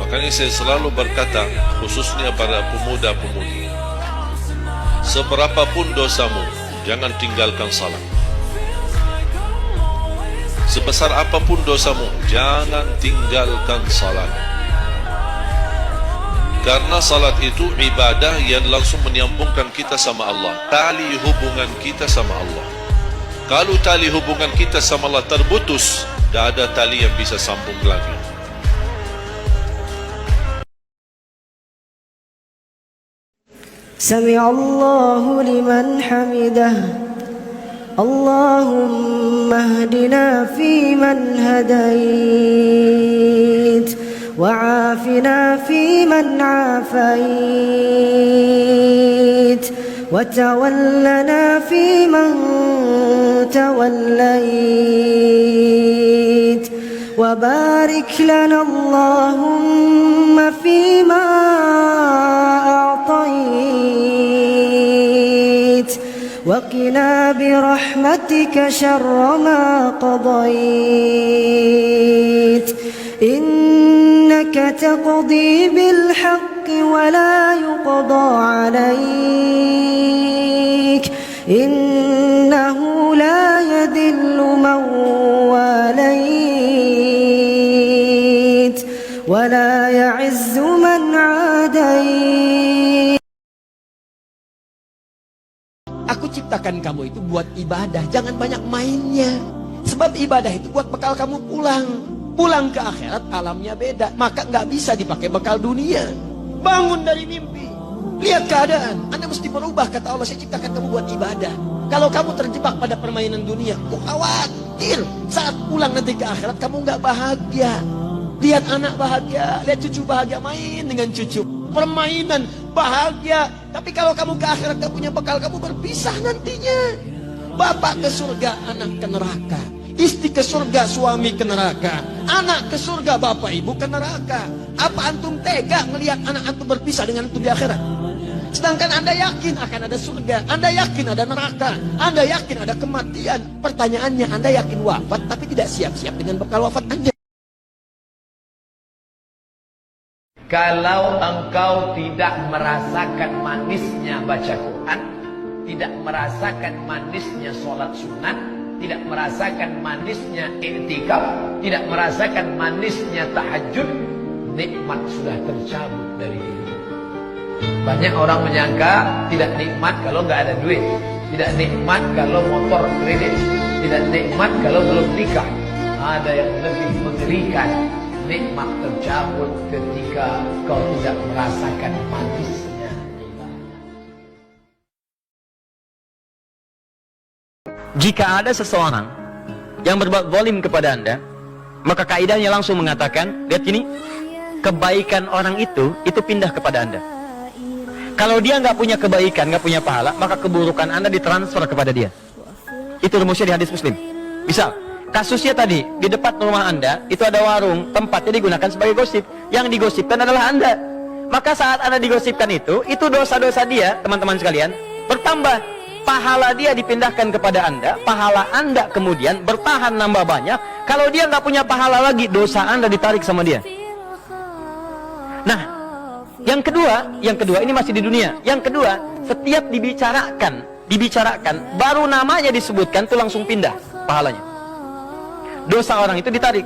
Makanya saya selalu berkata, khususnya pada pemuda-pemudi, seberapapun dosamu, jangan tinggalkan salat. Sebesar apapun dosamu, jangan tinggalkan salat. Karena salat itu ibadah yang langsung menyambungkan kita sama Allah, tali hubungan kita sama Allah. Kalau tali hubungan kita sama Allah terputus, tidak ada tali yang bisa sambung lagi. سمع الله لمن حمده اللهم اهدنا فيمن هديت وعافنا فيمن عافيت وتولنا فيمن توليت وبارك لنا اللهم فيما أعطيت وقنا برحمتك شر ما قضيت إنك تقضي بالحق ولا يقضى عليك إنه لا يذل من واليت ولا يعز من عاديت. Aku ciptakan kamu itu buat ibadah, jangan banyak mainnya. Sebab ibadah itu buat bekal kamu pulang. Pulang ke akhirat alamnya beda, maka nggak bisa dipakai bekal dunia. Bangun dari mimpi, lihat keadaan. Anda mesti berubah, kata Allah, saya ciptakan kamu buat ibadah. Kalau kamu terjebak pada permainan dunia, aku khawatir saat pulang nanti ke akhirat kamu nggak bahagia. Lihat anak bahagia, lihat cucu bahagia, main dengan cucu, permainan bahagia. Tapi kalau kamu ke akhirat gak punya bekal, kamu berpisah nantinya. Bapak ke surga, anak ke neraka. Istri ke surga, suami ke neraka. Anak ke surga, bapak ibu ke neraka. Apa antum tega melihat anak antum berpisah dengan antum di akhirat? Sedangkan Anda yakin akan ada surga, Anda yakin ada neraka, Anda yakin ada kematian. Pertanyaannya, Anda yakin wafat tapi tidak siap-siap dengan bekal wafat Anda. Kalau engkau tidak merasakan manisnya baca Quran, tidak merasakan manisnya sholat sunat, tidak merasakan manisnya i'tikaf, tidak merasakan manisnya tahajud, nikmat sudah tercabut dari hidup. Banyak orang menyangka tidak nikmat kalau nggak ada duit, tidak nikmat kalau motor kredit, tidak nikmat kalau belum nikah. Ada yang lebih mengerikan, nikmat tercabut ketika kau tidak merasakan manisnya. Jika ada seseorang yang berbuat zalim kepada Anda, maka kaidahnya langsung mengatakan, lihat gini, kebaikan orang itu pindah kepada Anda. Kalau dia nggak punya kebaikan, nggak punya pahala, maka keburukan Anda ditransfer kepada dia. Itu rumusnya di hadis Muslim. Misal, kasusnya tadi, di depan rumah Anda, itu ada warung, tempatnya digunakan sebagai gosip. Yang digosipkan adalah Anda. Maka saat Anda digosipkan itu dosa-dosa dia, teman-teman sekalian, bertambah. Pahala dia dipindahkan kepada Anda, pahala Anda kemudian bertahan nambah banyak. Kalau dia nggak punya pahala lagi, dosa Anda ditarik sama dia. Nah, yang kedua ini masih di dunia. Yang kedua, setiap dibicarakan, baru namanya disebutkan, itu langsung pindah pahalanya. Dosa orang itu ditarik.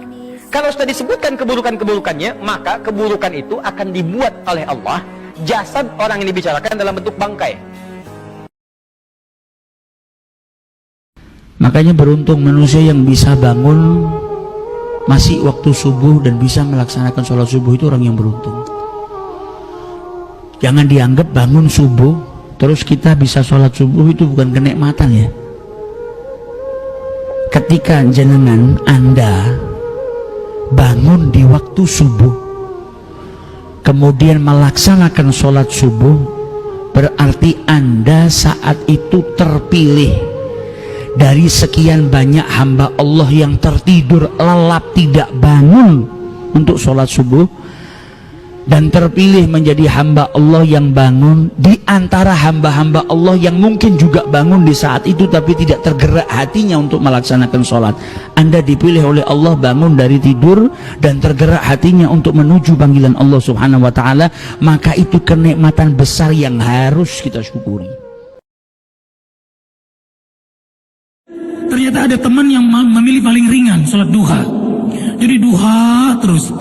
Kalau sudah disebutkan keburukan-keburukannya, maka keburukan itu akan dibuat oleh Allah jasad orang yang dibicarakan dalam bentuk bangkai. Makanya beruntung manusia yang bisa bangun masih waktu subuh dan bisa melaksanakan sholat subuh, itu orang yang beruntung. Jangan dianggap bangun subuh terus kita bisa sholat subuh itu bukan kenikmatan ya. Ketika jenengan Anda bangun di waktu subuh kemudian melaksanakan sholat subuh, berarti Anda saat itu terpilih dari sekian banyak hamba Allah yang tertidur lelap tidak bangun untuk sholat subuh. dan terpilih menjadi hamba Allah yang bangun di antara hamba-hamba Allah yang mungkin juga bangun di saat itu tapi tidak tergerak hatinya untuk melaksanakan sholat. Anda dipilih oleh Allah bangun dari tidur dan tergerak hatinya untuk menuju panggilan Allah subhanahu wa ta'ala, maka itu kenikmatan besar yang harus kita syukuri. Ternyata ada teman yang memilih paling ringan, sholat duha. Jadi duha terus.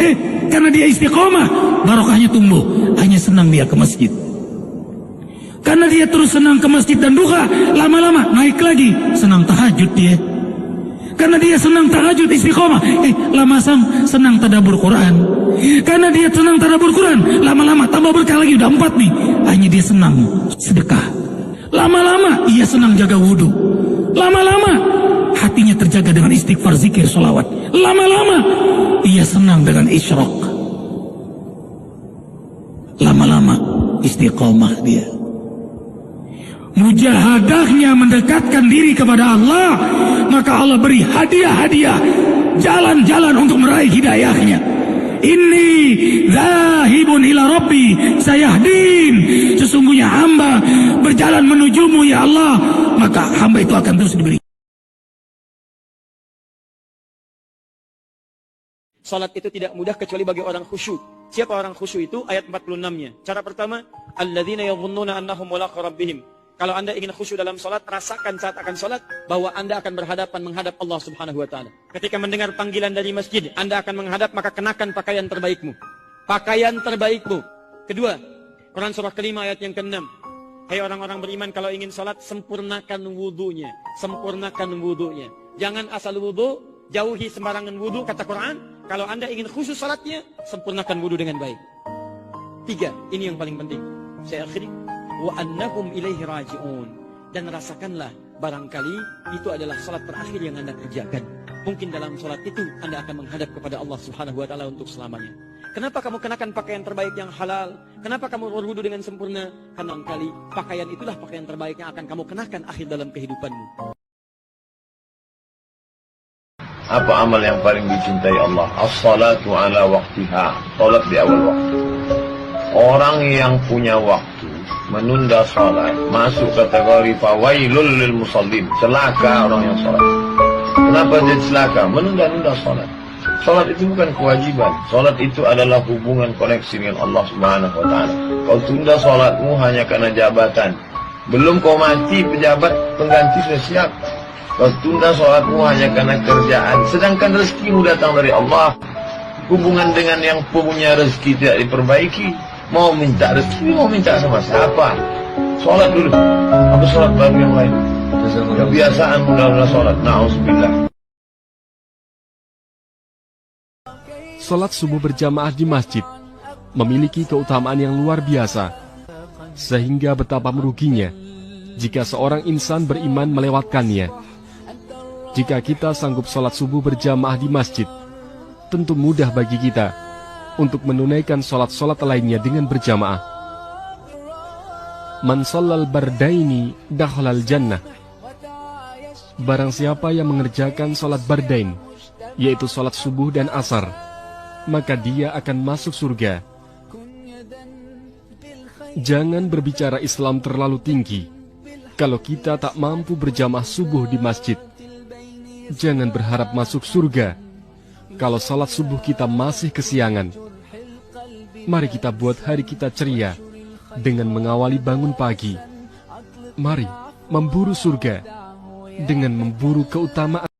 Karena dia istiqomah, barokahnya tumbuh. Hanya senang dia ke masjid. Karena dia terus senang ke masjid dan duha, lama-lama naik lagi, senang tahajud dia. Karena dia senang tahajud istiqomah, lama senang tadabbur Quran. Karena dia senang tadabbur Quran, lama-lama tambah berkah lagi, udah 4 nih. Hanya dia senang sedekah. Lama-lama ia senang jaga wudhu. Lama-lama hatinya terjaga dengan istighfar, zikir, sholawat. Lama-lama ia senang dengan isyraq. Lama-lama istiqomah dia. Mujahadahnya mendekatkan diri kepada Allah, maka Allah beri hadiah-hadiah, jalan-jalan untuk meraih hidayahnya. Inni zahibun ila rabbi sayahdin. Sesungguhnya hamba berjalan menujumu ya Allah, maka hamba itu akan terus diberi. Salat itu tidak mudah kecuali bagi orang khusyuk. Siapa orang khusyuk itu? Ayat 46-nya. Cara pertama, alladzina yadhunnuna annahum mulaqu rabbihim. Kalau Anda ingin khusyuk dalam salat, rasakan saat akan salat bahwa Anda akan berhadapan menghadap Allah Subhanahu wa taala. Ketika mendengar panggilan dari masjid, Anda akan menghadap, maka kenakan pakaian terbaikmu. Pakaian terbaikmu. Kedua, Quran surah kelima ayat yang ke-6. Hai orang-orang beriman, kalau ingin salat, sempurnakan wudunya. Sempurnakan wudunya. Jangan asal wudu, jauhi sembarangan wudu, kata Quran. Kalau Anda ingin khusyuk salatnya, sempurnakan wudu dengan baik. 3, ini yang paling penting. Saya akhiri. Wa annahum ilaihi raji'un. Dan rasakanlah barangkali itu adalah salat terakhir yang Anda kerjakan. Mungkin dalam salat itu Anda akan menghadap kepada Allah Subhanahu wa taala untuk selamanya. Kenapa kamu kenakan pakaian terbaik yang halal? Kenapa kamu berwudu dengan sempurna? Karena barangkali pakaian itulah pakaian terbaik yang akan kamu kenakan akhir dalam kehidupanmu. Apa amal yang paling dicintai Allah? As-salatu ala waqtiha. Salat di awal waktu. Orang yang punya waktu menunda salat masuk kategori fawailul lil musallin. Celaka orang yang salat. Kenapa dia celaka? Menunda-nunda salat. Salat itu bukan kewajiban. Salat itu adalah hubungan koneksi dengan Allah Subhanahu wa taala. Kau tunda salatmu hanya karena jabatan. Belum kau mati, pejabat pengganti sudah siap. Kau tunda salatmu hanya karena kerjaan. Sedangkan rezekimu datang dari Allah. Hubungan dengan yang punya rezeki tidak diperbaiki. Mau minta rezeki, mau minta sama siapa? Salat dulu. Apa salat baru yang lain? Kebiasaan mudah-mudahan salat. Na'udzubillah. Salat subuh berjamaah di masjid memiliki keutamaan yang luar biasa, sehingga betapa meruginya jika seorang insan beriman melewatkannya. Jika kita sanggup salat subuh berjamaah di masjid, tentu mudah bagi kita untuk menunaikan salat-salat lainnya dengan berjamaah. Man shallal bardaini dakhalal jannah. Barang siapa yang mengerjakan salat bardain, yaitu salat subuh dan asar, maka dia akan masuk surga. Jangan berbicara Islam terlalu tinggi kalau kita tak mampu berjamaah subuh di masjid. Jangan berharap masuk surga kalau salat subuh kita masih kesiangan. Mari kita buat hari kita ceria dengan mengawali bangun pagi. Mari memburu surga dengan memburu keutamaan.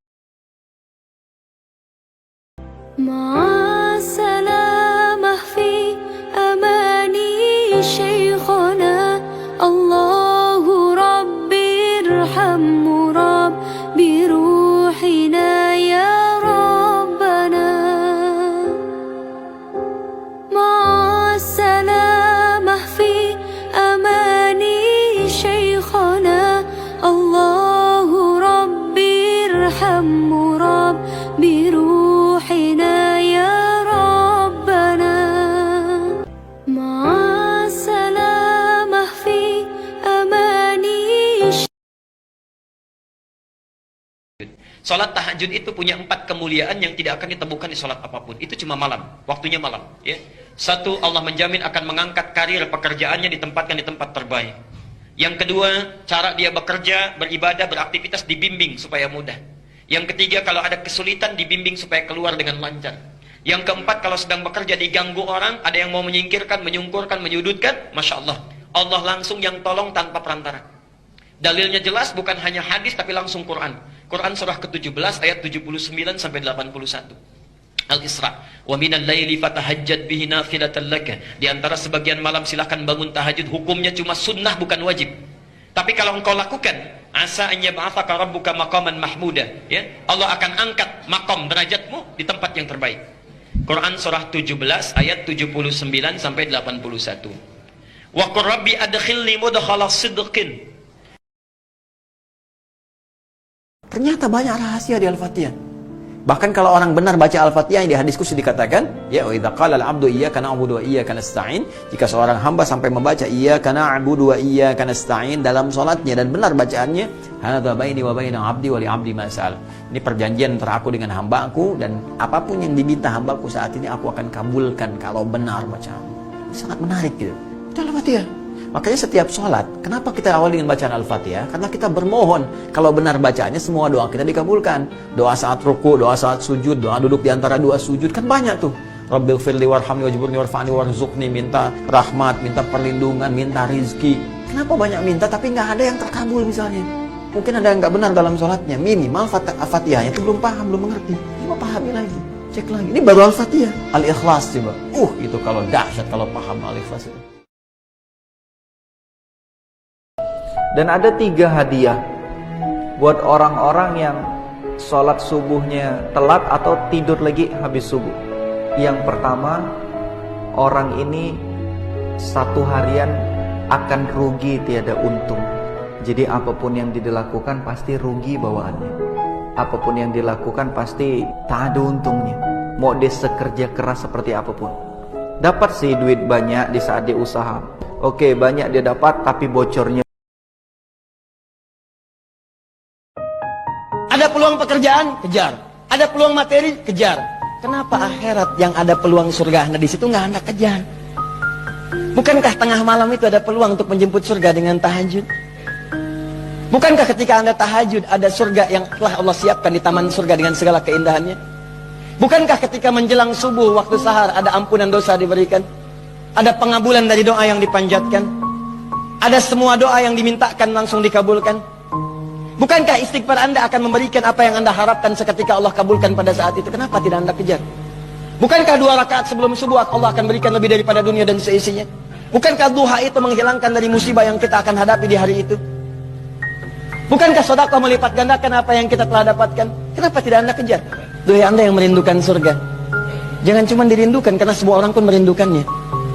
Salat tahajud itu punya 4 kemuliaan yang tidak akan ditemukan di salat apapun. Itu cuma malam, waktunya malam. Ya. 1, Allah menjamin akan mengangkat karir pekerjaannya, ditempatkan di tempat terbaik. Yang kedua, cara dia bekerja, beribadah, beraktivitas dibimbing supaya mudah. Yang ketiga, kalau ada kesulitan dibimbing supaya keluar dengan lancar. Yang keempat, kalau sedang bekerja diganggu orang, ada yang mau menyingkirkan, menyungkurkan, menyudutkan, Masya Allah. Allah langsung yang tolong tanpa perantara. Dalilnya jelas, bukan hanya hadis tapi langsung Quran. Quran surah ke-17 ayat 79 sampai 81. Al-Isra. Wa minal laili fatahajjad bihi nafilatan laka. Di antara sebagian malam silakan bangun tahajud. Hukumnya cuma sunnah bukan wajib. Tapi kalau engkau lakukan, asa an yab'atsaka rabbuka maqaman mahmuda, ya. Allah akan angkat maqam derajatmu di tempat yang terbaik. Quran surah 17 ayat 79 sampai 81. Wa qur rabbi adkhilni mudkhala sidqin. Ternyata banyak rahasia di Al-Fatihah. Bahkan kalau orang benar baca Al-Fatihah, yang di hadis qudsi dikatakan, ya wa idza qala al-'abdu iyyaka na'budu wa iyyaka nasta'in, jika seorang hamba sampai membaca iyyaka na'budu wa iyyaka nasta'in dalam salatnya dan benar bacaannya, hadza baini wa baina 'abdi wa li 'abdi ma sa'al. Ini perjanjian antara aku dengan hambaku, dan apapun yang diminta hambaku saat ini aku akan kabulkan kalau benar bacaan. Ini sangat menarik gitu. Itu Al-Fatihah. Makanya setiap sholat, kenapa kita awali dengan bacaan Al-Fatihah? Karena kita bermohon, kalau benar bacaannya semua doa kita dikabulkan. Doa saat ruku, doa saat sujud, doa duduk di antara dua sujud, kan banyak tuh. Rabbighfirli warhamni wajburni warfa'ni warzuqni, minta rahmat, minta perlindungan, minta rizki. Kenapa banyak minta tapi nggak ada yang terkabul misalnya? Mungkin ada yang nggak benar dalam sholatnya. Minimal Al-Fatihahnya itu belum paham, belum mengerti. Coba pahami lagi, cek lagi. Ini baru Al-Fatihah. Al-Ikhlas coba. Itu kalau dahsyat kalau paham Al-Ikhlas itu. Dan ada 3 hadiah buat orang-orang yang sholat subuhnya telat atau tidur lagi habis subuh. Yang pertama, orang ini 1 harian akan rugi tiada untung. Jadi apapun yang dilakukan pasti rugi bawaannya. Apapun yang dilakukan pasti tak ada untungnya. Mau dia sekerja keras seperti apapun. Dapat sih duit banyak di saat dia usaha. Oke, banyak dia dapat tapi bocornya. Ada peluang pekerjaan, kejar. Ada peluang materi, kejar. Kenapa akhirat yang ada peluang surga Anda di situ nggak Anda kejar? Bukankah tengah malam itu ada peluang untuk menjemput surga dengan tahajud? Bukankah ketika Anda tahajud ada surga yang telah Allah siapkan di taman surga dengan segala keindahannya? Bukankah ketika menjelang subuh waktu sahar ada ampunan dosa diberikan? Ada pengabulan dari doa yang dipanjatkan? Ada semua doa yang dimintakan langsung dikabulkan? Bukankah istighfar Anda akan memberikan apa yang Anda harapkan seketika Allah kabulkan pada saat itu? Kenapa tidak Anda kejar? Bukankah 2 rakaat sebelum subuh Allah akan berikan lebih daripada dunia dan seisinya? Bukankah duha itu menghilangkan dari musibah yang kita akan hadapi di hari itu? Bukankah sedekah melipat gandakan apa yang kita telah dapatkan? Kenapa tidak Anda kejar? Duhai Anda yang merindukan surga, jangan cuma dirindukan, karena semua orang pun merindukannya.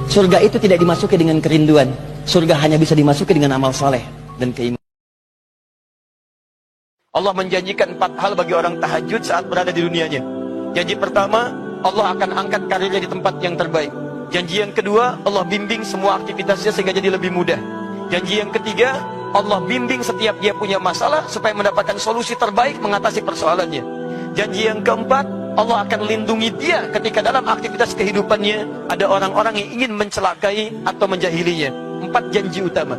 Surga itu tidak dimasuki dengan kerinduan. Surga hanya bisa dimasuki dengan amal saleh dan keimanan. Allah menjanjikan 4 hal bagi orang tahajud saat berada di dunianya. Janji pertama, Allah akan angkat karirnya di tempat yang terbaik. Janji yang kedua, Allah bimbing semua aktivitasnya sehingga jadi lebih mudah. Janji yang ketiga, Allah bimbing setiap dia punya masalah supaya mendapatkan solusi terbaik mengatasi persoalannya. Janji yang keempat, Allah akan lindungi dia ketika dalam aktivitas kehidupannya ada orang-orang yang ingin mencelakai atau menjahilinya. 4 janji utama.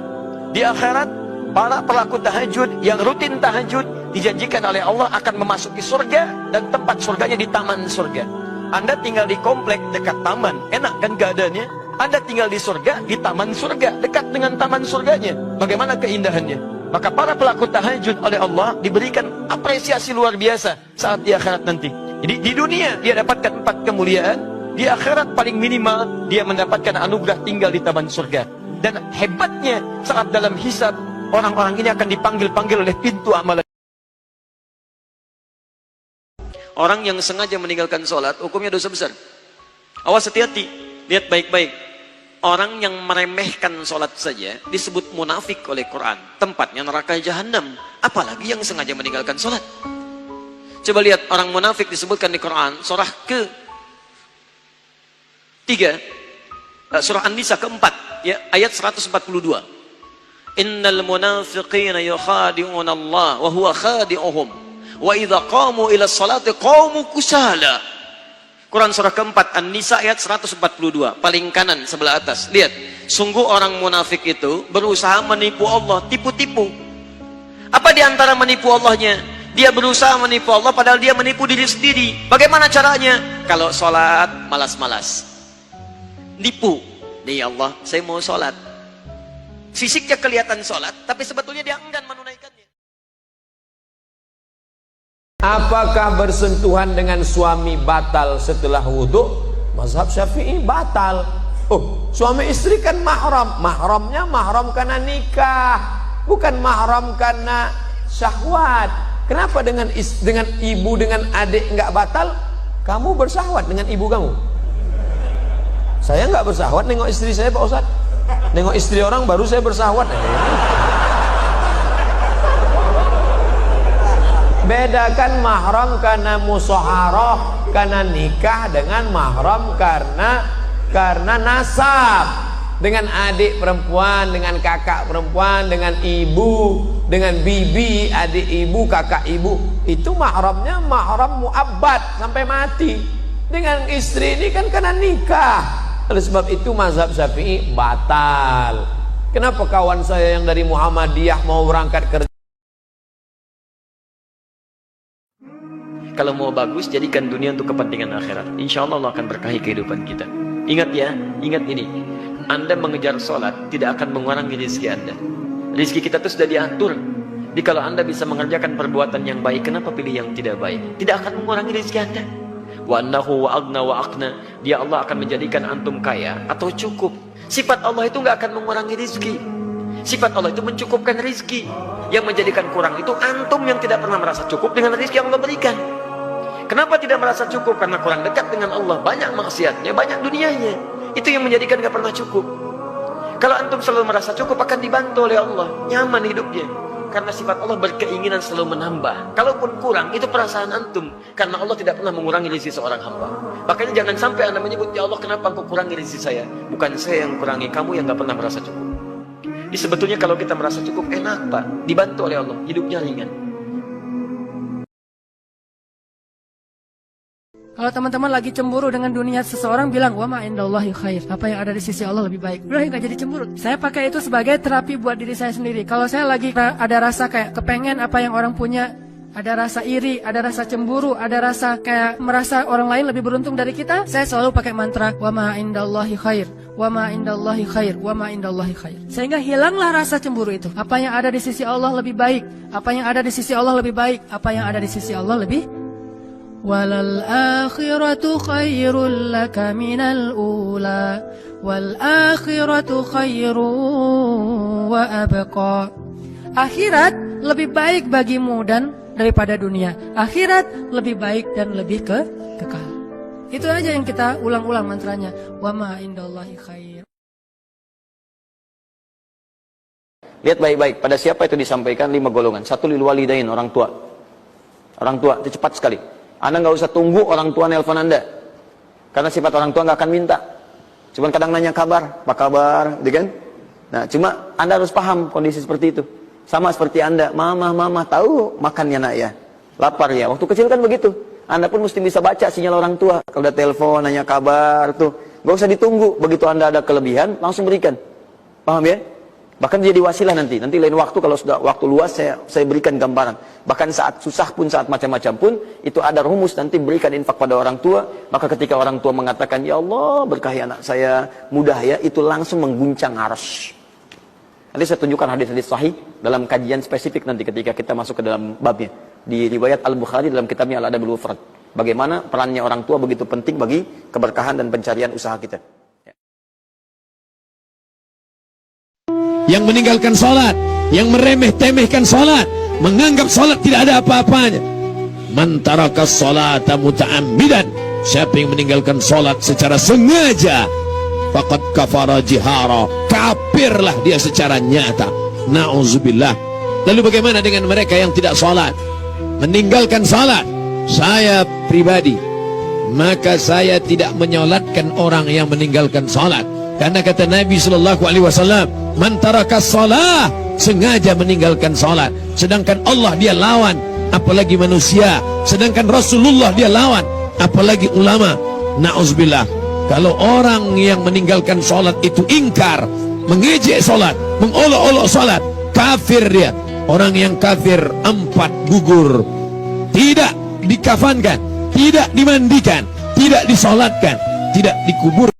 Di akhirat, para pelaku tahajud yang rutin tahajud dijanjikan oleh Allah akan memasuki surga, dan tempat surganya di taman surga. Anda tinggal di komplek dekat taman, enak kan keadaannya? Anda tinggal di surga, di taman surga, dekat dengan taman surganya. Bagaimana keindahannya? Maka para pelaku tahajud oleh Allah diberikan apresiasi luar biasa saat di akhirat nanti. Jadi di dunia dia dapatkan 4 kemuliaan, di akhirat paling minimal dia mendapatkan anugerah tinggal di taman surga. Dan hebatnya saat dalam hisab, orang-orang ini akan dipanggil-panggil oleh pintu amalan. Orang yang sengaja meninggalkan sholat, hukumnya dosa besar. Awas, hati-hati, lihat baik-baik. Orang yang meremehkan sholat saja disebut munafik oleh Quran. Tempatnya neraka jahanam. Apalagi yang sengaja meninggalkan sholat. Coba lihat, orang munafik disebutkan di Quran, surah ke-3, surah An-Nisa ke-4, ya, ayat 142. Innal munafiqina yukhadi'una Allah wa huwa khadi'uhum Wa idza qamu ila sholati qamu kusala. Quran surah keempat An-Nisa ayat 142, paling kanan sebelah atas. Lihat, sungguh orang munafik itu berusaha menipu Allah, tipu-tipu. Apa di antara menipu Allahnya? Dia berusaha menipu Allah padahal dia menipu diri sendiri. Bagaimana caranya? Kalau sholat malas-malas, nipu. Nih Allah, saya mau sholat. Fisiknya kelihatan sholat, tapi sebetulnya dia enggan menunaikannya. Apakah bersentuhan dengan suami batal setelah wudhu? Mazhab Syafi'i batal. Oh, suami istri kan mahram. Mahramnya mahram karena nikah, bukan mahram karena syahwat. Kenapa dengan ibu dengan adik nggak batal? Kamu bersahwat dengan ibu kamu. Saya nggak bersahwat nengok istri saya, Pak Ustadz. Nengok istri orang baru saya bersahwat. Bedakan mahram karena musaharah, karena nikah, dengan mahram karena nasab. Dengan adik perempuan, dengan kakak perempuan, dengan ibu, dengan bibi, adik ibu, kakak ibu. Itu mahramnya mahram muabbad sampai mati. Dengan istri ini kan karena nikah. Oleh sebab itu mazhab Syafi'i batal. Kenapa kawan saya yang dari Muhammadiyah mau berangkat kerja? Kalau mau bagus, jadikan dunia untuk kepentingan akhirat. Insya Allah Allah akan berkahi kehidupan kita. Ingat ya, ingat ini. Anda mengejar sholat tidak akan mengurangi rezeki Anda. Rezeki kita itu sudah diatur. Jadi kalau Anda bisa mengerjakan perbuatan yang baik, kenapa pilih yang tidak baik? Tidak akan mengurangi rezeki Anda. Wa annahu wa agna wa aqna. Dia Allah akan menjadikan antum kaya atau cukup. Sifat Allah itu nggak akan mengurangi rezeki. Sifat Allah itu mencukupkan rezeki. Yang menjadikan kurang itu antum yang tidak pernah merasa cukup dengan rezeki yang Allah berikan. Kenapa tidak merasa cukup? Karena kurang dekat dengan Allah, banyak maksiatnya, banyak dunianya. Itu yang menjadikan gak pernah cukup. Kalau antum selalu merasa cukup, akan dibantu oleh Allah, nyaman hidupnya. Karena sifat Allah berkeinginan selalu menambah. Kalaupun kurang, itu perasaan antum. Karena Allah tidak pernah mengurangi rezeki seorang hamba. Makanya jangan sampai Anda menyebut, ya Allah kenapa engkau kurangi rezeki saya? Bukan saya yang kurangi, kamu yang gak pernah merasa cukup. Jadi sebetulnya kalau kita merasa cukup, enak Pak, dibantu oleh Allah, hidupnya ringan. Kalau teman-teman lagi cemburu dengan dunia seseorang, bilang wa ma indallahi khair. Apa yang ada di sisi Allah lebih baik. Udah nggak jadi cemburu. Saya pakai itu sebagai terapi buat diri saya sendiri. Kalau saya lagi ada rasa kayak kepengen apa yang orang punya, ada rasa iri, ada rasa cemburu, ada rasa kayak merasa orang lain lebih beruntung dari kita, saya selalu pakai mantra wa ma indallahi khair, wa ma indallahi khair, wa ma indallahi khair. Sehingga hilanglah rasa cemburu itu. Apa yang ada di sisi Allah lebih baik. Apa yang ada di sisi Allah lebih baik. Apa yang ada di sisi Allah lebih walal akhiratu khairul laka minal ula wal akhiratu khairu wa abqa. Akhirat lebih baik bagimu dan daripada dunia. Akhirat lebih baik dan lebih kekal. Itu aja yang kita ulang-ulang mantranya. Wa ma indallahi khair. Lihat baik-baik, pada siapa itu disampaikan 5 golongan. 1 lil walidain, orang tua. Orang tua itu cepat sekali. Anda nggak usah tunggu orang tua nelpon Anda, karena sifat orang tua nggak akan minta. Cuman kadang nanya kabar, apa kabar, gitu kan? Nah, cuma Anda harus paham kondisi seperti itu. Sama seperti Anda, mama tahu makannya nak ya, lapar ya. Waktu kecil kan begitu. Anda pun mesti bisa baca sinyal orang tua. Kalau udah telepon, nanya kabar tuh, nggak usah ditunggu. Begitu Anda ada kelebihan, langsung berikan. Paham ya? Bahkan jadi wasilah nanti lain waktu kalau sudah waktu luas saya berikan gambaran. Bahkan saat susah pun, saat macam-macam pun, itu ada rumus nanti berikan infak pada orang tua. Maka ketika orang tua mengatakan, ya Allah berkahi anak saya mudah ya, itu langsung mengguncang arsy. Nanti saya tunjukkan hadis-hadis sahih dalam kajian spesifik nanti ketika kita masuk ke dalam babnya. Di riwayat Al-Bukhari dalam kitabnya Al-Adabul Mufrad. Bagaimana perannya orang tua begitu penting bagi keberkahan dan pencarian usaha kita. Yang meninggalkan sholat, yang meremeh-temehkan sholat, menganggap sholat tidak ada apa-apanya. Man taraka sholata muta'ammidan, siapa yang meninggalkan sholat secara sengaja, faqad kafara jihara, kafirlah dia secara nyata. Na'udzubillah. Lalu bagaimana dengan mereka yang tidak sholat, meninggalkan sholat? Saya pribadi, maka saya tidak menyolatkan orang yang meninggalkan sholat. Karena kata Nabi SAW, man taraka shalah, sengaja meninggalkan salat. Sedangkan Allah dia lawan, apalagi manusia. Sedangkan Rasulullah dia lawan, apalagi ulama. Na'udzubillah. Kalau orang yang meninggalkan sholat itu ingkar, mengejek sholat, mengolok-olok sholat, kafir dia. Orang yang kafir 4 gugur. Tidak dikafankan, tidak dimandikan, tidak disolatkan, tidak dikubur.